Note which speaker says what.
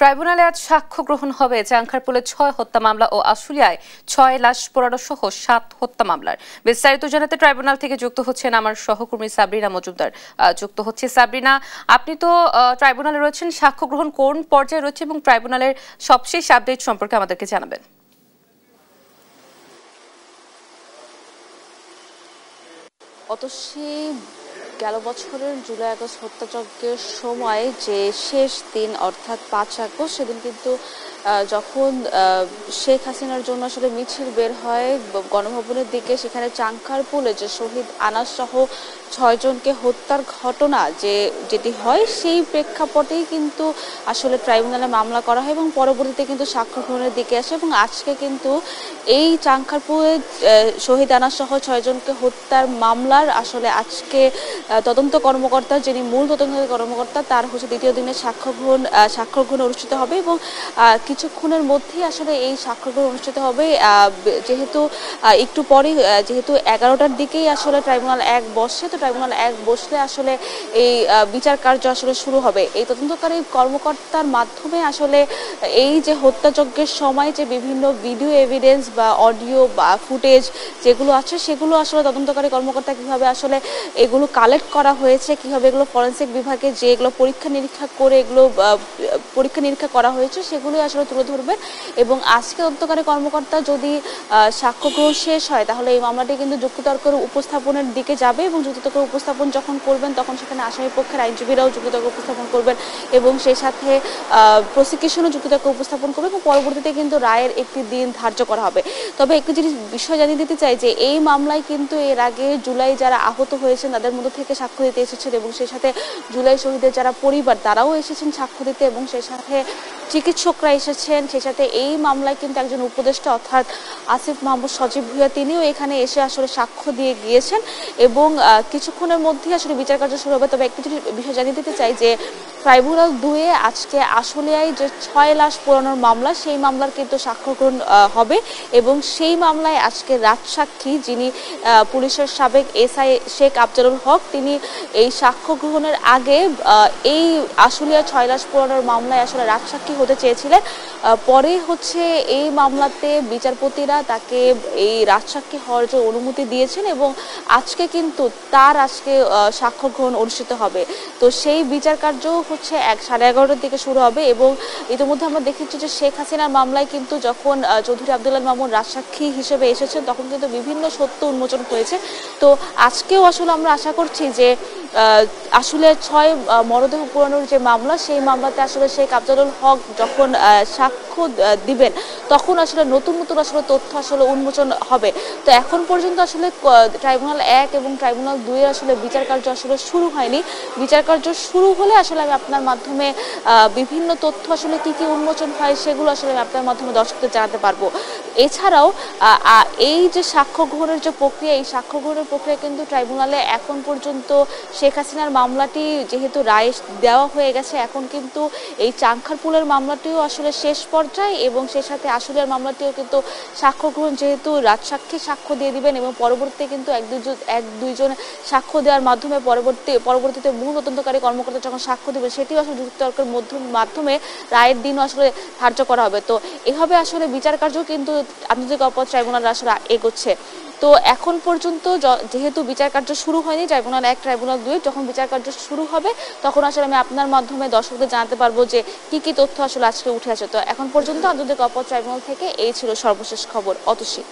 Speaker 1: ট্রাইব্যুনালে আজ সাক্ষ্য গ্রহণ হবে চাংখারপুলে ৬ হত্যা মামলা ও আশুলিয়ায় ৬ লাশ পোড়ানো সহ ৭ হত্যা মামলার। বিস্তারিত জানাতে ট্রাইব্যুনাল থেকে যুক্ত হচ্ছেন আমার সহকর্মী সাবরিনা মজুমদার। যুক্ত হচ্ছে সাবরিনা, আপনি তো ট্রাইব্যুনালে রয়েছেন, সাক্ষ্য গ্রহণ কোন পর্যায়ে রয়েছে এবং ট্রাইব্যুনালের সবশেষ আপডেট সম্পর্কে আমাদেরকে জানাবেন।
Speaker 2: অতসী গেল বছরের জুলাই-আগস্ট হত্যাযজ্ঞের সময় যে শেষ দিন অর্থাৎ ৫ আগস্ট সেদিন কিন্তু যখন শেখ হাসিনার জন্য আসলে মিছিল বের হয় গণভবনের দিকে, সেখানে চাংখারপুলে যে শহীদ আনাস সহ ৬ জনকে হত্যার ঘটনা যেটি হয় সেই প্রেক্ষাপটেই কিন্তু আসলে ট্রাইব্যুনালে মামলা করা হয় এবং পরবর্তীতে কিন্তু সাক্ষ্য গ্রহণের দিকে আসে। এবং আজকে কিন্তু এই চাংখারপুলে শহীদ আনাস সহ ৬ জনকে হত্যার মামলার আসলে আজকে তদন্ত কর্মকর্তা, যিনি মূল তদন্ত কর্মকর্তা, তার হচ্ছে দ্বিতীয় দিনের সাক্ষ্য গ্রহণ অনুষ্ঠিত হবে এবং কিছুক্ষণের মধ্যেই আসলে এই সাক্ষ্য গ্রহণ অনুষ্ঠিত হবে। যেহেতু একটু পরে যেহেতু ১১টার দিকেই আসলে ট্রাইব্যুনাল ১ বসে, তো ট্রাইব্যুনাল ১ বসলে আসলে এই বিচার কার্য আসলে শুরু হবে। এই তদন্তকারী কর্মকর্তার মাধ্যমে আসলে এই যে হত্যাযজ্ঞের সময় যে বিভিন্ন ভিডিও এভিডেন্স বা অডিও বা ফুটেজ যেগুলো আছে সেগুলো আসলে তদন্তকারী কর্মকর্তা কিভাবে আসলে এগুলো কালেক্ট করা হয়েছে, কিভাবে এগুলো ফরেনসিক বিভাগে যে এগুলো পরীক্ষা নিরীক্ষা করা হয়েছে সেগুলো আসলে তুলে ধরবেন। এবং আজকে তদন্তকারী কর্মকর্তা যদি সাক্ষ্য গ্রহণ শেষ হয় তাহলে এই মামলাটি কিন্তু যুক্তিতর্কের উপস্থাপনের দিকে যাবে এবং যুক্তিতর্ক উপস্থাপন যখন করবেন তখন সেখানে আসামি পক্ষের আইনজীবীরাও যুক্তিতর্ক উপস্থাপন করবেন এবং সেই সাথে প্রসিকিউশনও যুক্তিতর্ক উপস্থাপন করবে এবং পরবর্তীতে কিন্তু রায়ের একটি দিন ধার্য করা হবে। তবে একটি জিনিস বিষয় জানিয়ে দিতে চাই যে এই মামলায় কিন্তু এর আগে জুলাই যারা আহত হয়েছেন তাদের মধ্যে থেকে সাক্ষ্য দিতে এসেছেন এবং সেই সাথে জুলাই শহীদের যারা পরিবার তারাও এসেছেন সাক্ষ্য দিতে এবং সেই সাথে চিকিৎসকরা এসেছেন। সেই সাথে এই মামলায় কিন্তু একজন উপদেষ্টা অর্থাৎ আসিফ মাহমুদ সজীব ভুঁইয়া তিনিও এখানে এসে আসলে সাক্ষ্য দিয়ে গিয়েছেন এবং কিছুক্ষণের মধ্যেই আসলে বিচার কার্য শুরু হবে। তবে একটি বিষয় জানিয়ে দিতে চাই যে ট্রাইব্যুনাল ২-এ আজকে আশুলিয়ায় যে ৬ লাশ পোড়ানোর মামলা সেই মামলার কিন্তু সাক্ষ্য গ্রহণ হবে এবং সেই মামলায় আজকে রাজসাক্ষী যিনি পুলিশের সাবেক এসআই শেখ আফজালুল হক, তিনি এই সাক্ষ্য গ্রহণের আগে এই আশুলিয়া ৬ লাশ পোড়ানোর মামলায় আসলে রাজসাক্ষী হতে চেয়েছিলেন। পরে হচ্ছে এই মামলাতে বিচারপতিরা তাকে এই রাজসাক্ষী হওয়ার জন্য অনুমতি দিয়েছেন এবং আজকে কিন্তু তার সাক্ষ্য গ্রহণ অনুষ্ঠিত হবে। তো সেই বিচার কার্য হচ্ছে 11:30টার দিকে শুরু হবে এবং ইতিমধ্যে আমরা দেখেছি যে শেখ হাসিনার মামলায় কিন্তু যখন চৌধুরী আব্দুল্লাহ মামুন রাজসাক্ষী হিসেবে এসেছেন তখন কিন্তু বিভিন্ন সত্য উন্মোচন হয়েছে। তো আজকেও আসলে আমরা আশা করছি যে আসলে ৬ মরদেহ পোড়ানোর যে মামলা সেই মামলাতে আসলে শেখ আফজালুল হক যখন সাক্ষ্য দিবেন তখন আসলে নতুন আসলে তথ্য আসলে উন্মোচন হবে। তো এখন পর্যন্ত আসলে ট্রাইব্যুনাল ১ এবং ট্রাইব্যুনাল ২-এর আসলে বিচার কার্য আসলে শুরু হয়নি। বিচার কার্য শুরু হলে আসলে আমি আপনার মাধ্যমে বিভিন্ন তথ্য আসলে কি উন্মোচন হয় সেগুলো আসলে আমি আপনার মাধ্যমে দর্শকদের জানাতে পারবো। এছাড়াও এই যে সাক্ষ্য গ্রহণের যে প্রক্রিয়া, এই সাক্ষ্য গ্রহণের প্রক্রিয়া কিন্তু ট্রাইব্যুনালে এখন পর্যন্ত শেখ হাসিনার মামলাটি যেহেতু রায় দেওয়া হয়ে গেছে, এখন কিন্তু এই চাংখারপুলের মামলাটিও আসলে শেষ পর্যায়ে এবং সেই সাথে আশুলিয়ার মামলাটিও কিন্তু সাক্ষ্য গ্রহণ যেহেতু রাজসাক্ষী সাক্ষ্য দিয়ে দিবেন এবং পরবর্তীতে কিন্তু এক দুইজন সাক্ষ্য দেওয়ার মাধ্যমে পরবর্তীতে মূল তদন্তকারী কর্মকর্তা যখন সাক্ষ্য দেবে সেটিও আসলে যুক্তিতর্কের মাধ্যমে রায়ের দিনও আসলে ধার্য করা হবে। তো এভাবে আসলে বিচার কার্য কিন্তু আন্তর্জাতিক অপরাধ ট্রাইব্যুনাল আসলে এগোচ্ছে। তো এখন পর্যন্ত যেহেতু বিচার কার্য শুরু হয়নি ট্রাইব্যুনাল ১ ট্রাইব্যুনাল ২, যখন বিচার কার্য শুরু হবে তখন আসলে আমি আপনার মাধ্যমে দর্শকদের জানাতে পারবো যে কি তথ্য আসলে আজকে উঠে আসে। তো এখন পর্যন্ত আন্তর্জাতিক অপরাধ ট্রাইব্যুনাল থেকে এই ছিল সর্বশেষ খবর। অতসী।